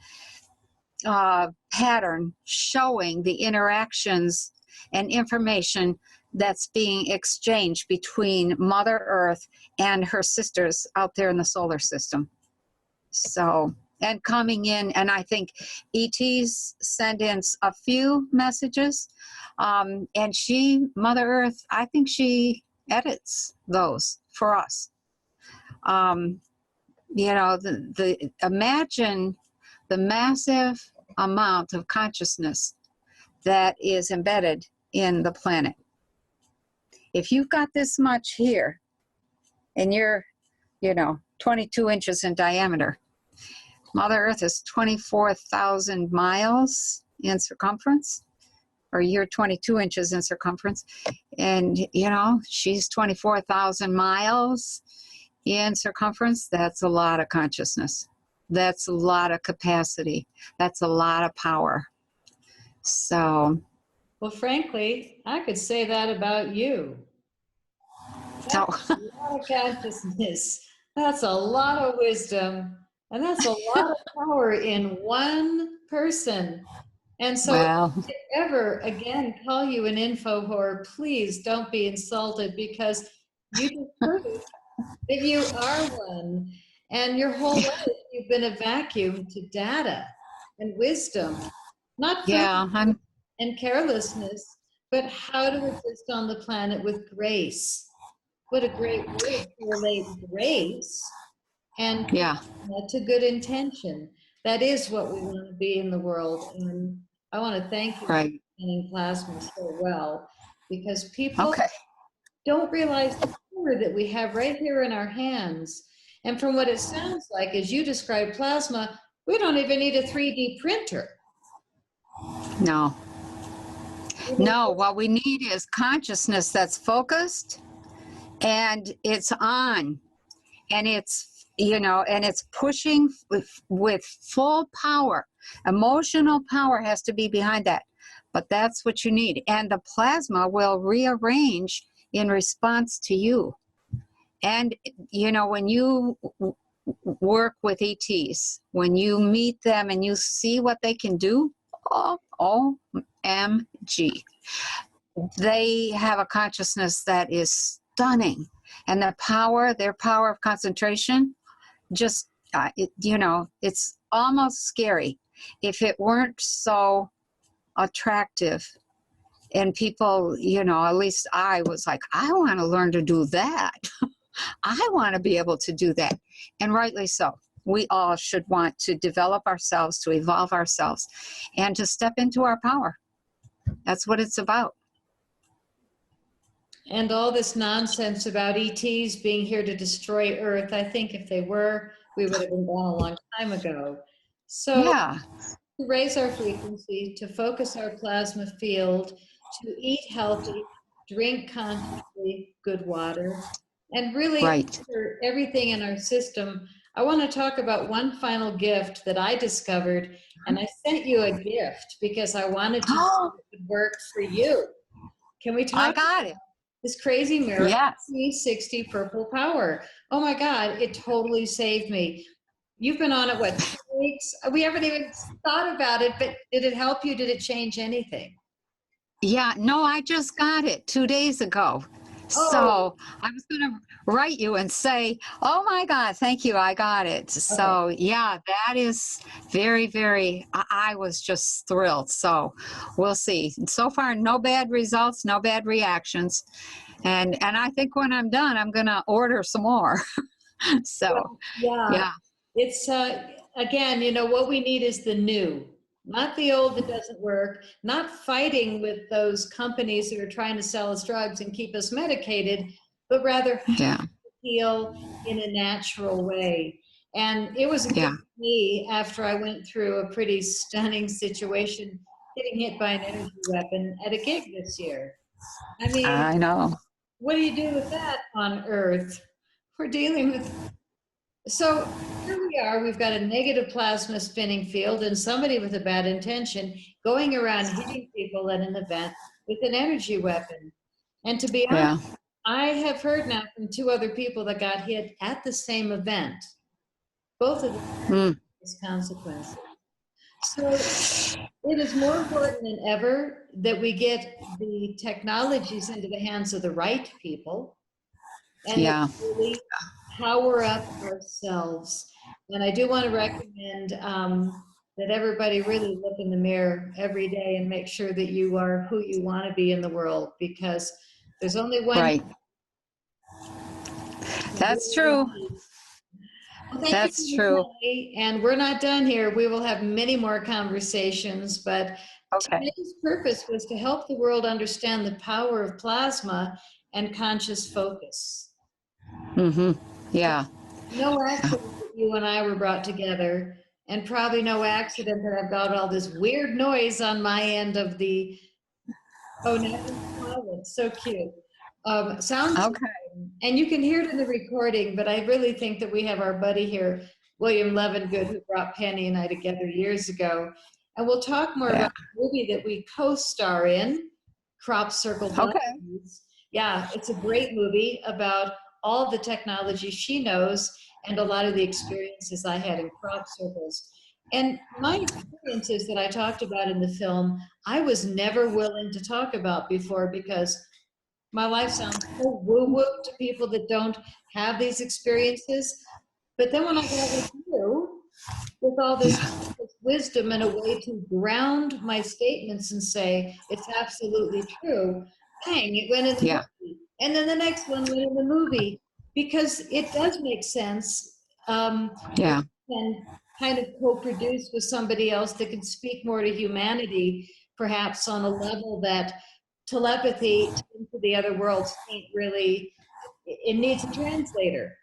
pattern showing the interactions and information that's being exchanged between Mother Earth and her sisters out there in the solar system. So, and coming in, and I think ETs send in a few messages, and Mother Earth, I think she edits those for us. You know, imagine the massive amount of consciousness that is embedded in the planet. If you've got this much here, and you're, 22 inches in diameter, Mother Earth is 24,000 miles in circumference, or you're 22 inches in circumference, and, she's 24,000 miles in circumference. That's a lot of consciousness. That's a lot of capacity. That's a lot of power. So. Well, frankly, I could say that about you. That's a lot of consciousness. That's a lot of wisdom. And that's a lot of power in one person. And so if I ever again call you an info whore, please don't be insulted, because you just proved that you are one. And your whole life you've been a vacuum to data and wisdom, not food and carelessness, but how to exist on the planet with grace. What a great word to relate grace and to good intention. That is what we want to be in the world. And I want to thank you for explaining plasma so well, because people don't realize the power that we have right here in our hands. And from what it sounds like, as you describe plasma, we don't even need a 3D printer. No. No, what we need is consciousness that's focused, and it's on, and it's, and it's pushing with full power. Emotional power has to be behind that, but that's what you need. And the plasma will rearrange in response to you. And, when you work with ETs, when you meet them and you see what they can do, OMG. They have a consciousness that is stunning. And their power of concentration, just, it's almost scary if it weren't so attractive. And people, at least I was like, I want to learn to do that. I want to be able to do that. And rightly so. We all should want to develop ourselves, to evolve ourselves, and to step into our power. That's what it's about. And all this nonsense about ETs being here to destroy Earth, I think if they were, we would have been gone a long time ago. So to raise our frequency, to focus our plasma field, to eat healthy, drink consciously good water, and really for everything in our system, I want to talk about one final gift that I discovered, and I sent you a gift because I wanted to see if it would work for you. Can we talk? I got it. This crazy mirror, C60 purple power. Oh my God, it totally saved me. You've been on it, what, 2 weeks? We haven't even thought about it, but did it help you? Did it change anything? Yeah, no, I just got it 2 days ago. So I was going to write you and say, oh my God, thank you, I got it. So yeah, that is very, very, I was just thrilled. So we'll see. So far, no bad results, no bad reactions. And I think when I'm done, I'm going to order some more. So yeah. It's, again, what we need is the new. Not the old that doesn't work, not fighting with those companies who are trying to sell us drugs and keep us medicated, but rather heal in a natural way. And it was a gift to me after I went through a pretty stunning situation, getting hit by an energy weapon at a gig this year. I mean, I know. What do you do with that on Earth? We're dealing with. So here we are, we've got a negative plasma spinning field and somebody with a bad intention going around hitting people at an event with an energy weapon. And to be honest, I have heard now from 2 other people that got hit at the same event. Both of them Mm, had consequences. So it is more important than ever that we get the technologies into the hands of the right people and that yeah. we really power up ourselves. And I do want to recommend that everybody really look in the mirror every day and make sure that you are who you want to be in the world, because there's only one. Right. That's true. Well, thank That's you, true. Kelly. And we're not done here. We will have many more conversations, but Okay. today's purpose was to help the world understand the power of plasma and conscious focus. Mm-hmm. Yeah. No accident that you and I were brought together, and probably no accident that I've got all this weird noise on my end of the, oh, no, it's so cute. Sounds, Okay. and you can hear it in the recording, but I really think that we have our buddy here, William Levengood, who brought Penny and I together years ago. And we'll talk more Yeah. about the movie that we co-star in, Circle Okay. Diaries. Yeah, it's a great movie about all the technology she knows and a lot of the experiences I had in crop circles. And my experiences that I talked about in the film, I was never willing to talk about before because my life sounds so woo-woo to people that don't have these experiences. But then when I got with you, with all this wisdom and a way to ground my statements and say, it's absolutely true, bang, it went in the Yeah. movie. And then the next one went in the movie because it does make sense. Yeah. And kind of co-produce with somebody else that can speak more to humanity, perhaps on a level that telepathy into the other worlds can't really, it needs a translator.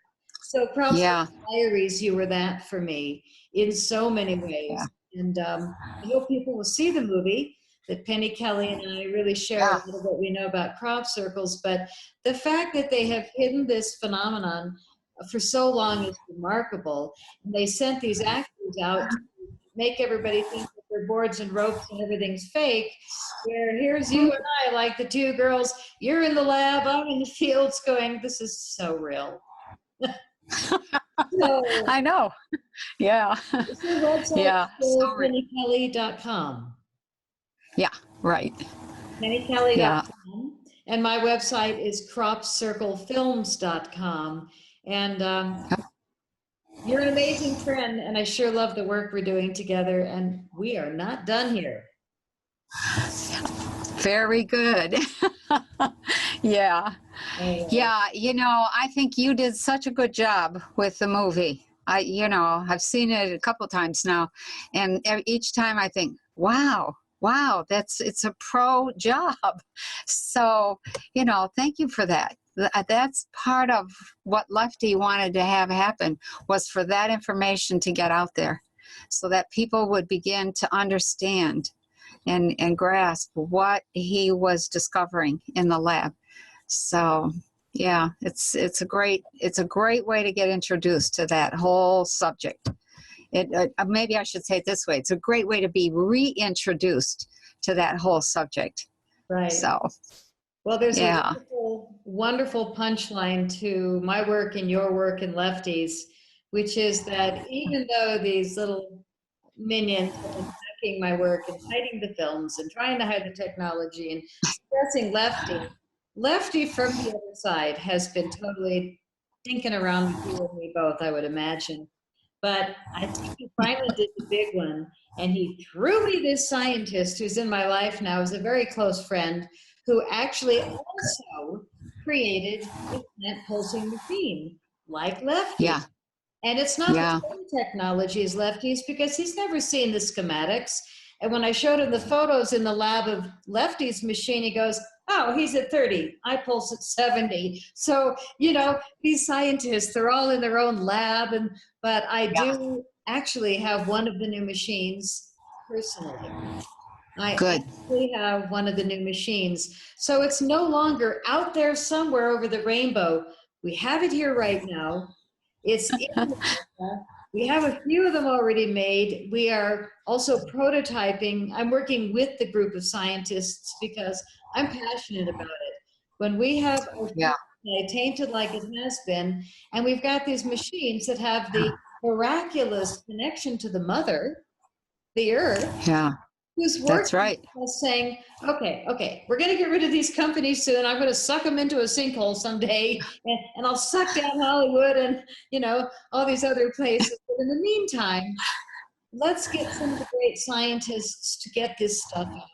So probably Yeah. Diaries, you were that for me in so many Yeah. ways. And I hope people will see the movie, that Penny Kelly and I really share Yeah. a little bit we know about crop circles. But the fact that they have hidden this phenomenon for so long is remarkable. And they sent these actors out to make everybody think that their boards and ropes and everything's fake. Where here's you and I, like the 2 girls, you're in the lab, I'm in the fields going, this is so real. So, I know. Yeah. is your website Yeah. still So pennykelly.com? yeah. Right. pennykelly.com. Yeah. And my website is cropcirclefilms.com. And you're an amazing friend, and I sure love the work we're doing together, and we are not done here. Very good. Yeah. Yeah. You know, I think you did such a good job with the movie. I've seen it a couple times now, and each time I think, wow, it's a pro job. So, thank you for that. That's part of what Lefty wanted to have happen, was for that information to get out there so that people would begin to understand and grasp what he was discovering in the lab. So yeah, it's a great way to get introduced to that whole subject. Maybe I should say it this way: it's a great way to be reintroduced to that whole subject. Right. So, well, there's yeah, a wonderful punchline to my work and your work in Lefties, which is that even though these little minions have been hacking my work and hiding the films and trying to hide the technology and suppressing Lefty from the other side has been totally thinking around with you and me both, I would imagine. But I think he finally did the big one, and he threw me this scientist who's in my life now, is a very close friend, who actually also created a plant pulsing machine like Lefty. yeah, And it's not yeah, the same technology as Lefty's because he's never seen the schematics. And when I showed him the photos in the lab of Lefty's machine, he goes, oh, he's at 30. I pulse at 70. So, these scientists, they're all in their own lab. But I do actually have one of the new machines personally. I good. actually have one of the new machines. So it's no longer out there somewhere over the rainbow. We have it here right now. It's in America. We have a few of them already made. We are also prototyping. I'm working with the group of scientists because I'm passionate about it. When we have a Yeah. tainted like it has been. And we've got these machines that have the miraculous connection to the mother, the earth, Yeah, who's that's working right. on saying, okay, we're going to get rid of these companies soon. I'm going to suck them into a sinkhole someday, and I'll suck down Hollywood and, all these other places. But in the meantime, let's get some of the great scientists to get this stuff out.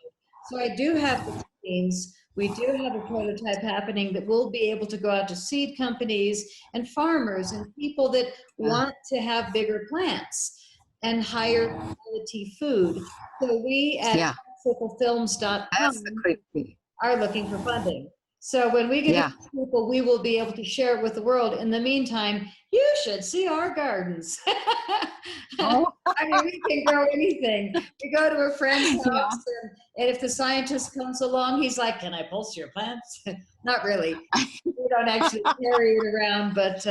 So I do have the machines. We do have a prototype happening that will be able to go out to seed companies and farmers and people that want to have bigger plants and higher quality food. So we at Yeah, that's the circlefilms.com creepy. are looking for funding. So when we get Yeah. people, we will be able to share it with the world. In the meantime, you should see our gardens. Oh, I mean, we can grow anything. We go to a friend's yeah. house, and if the scientist comes along, he's like, "Can I pulse your plants?" Not really. We don't actually carry it around, but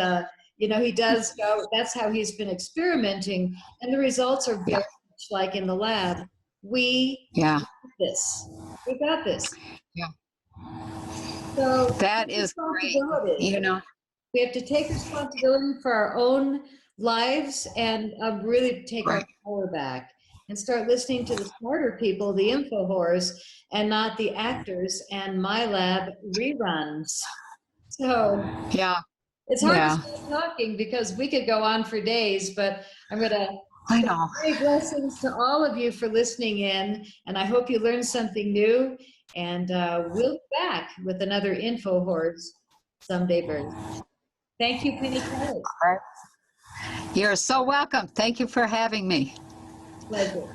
he does go. That's how he's been experimenting, and the results are very much like in the lab. We Yeah. got this. We got this. Yeah. So That is great. we have to take responsibility for our own lives and really take our power back and start listening to the smarter people, the info whores, and not the actors and my lab reruns. So Yeah. it's hard to stop talking because we could go on for days, but I'm going to I know. say blessings to all of you for listening in, and I hope you learned something new. And we'll be back with another Info Hordes someday very soon. Thank you, Penny Kelly. You're so welcome. Thank you for having me. Pleasure.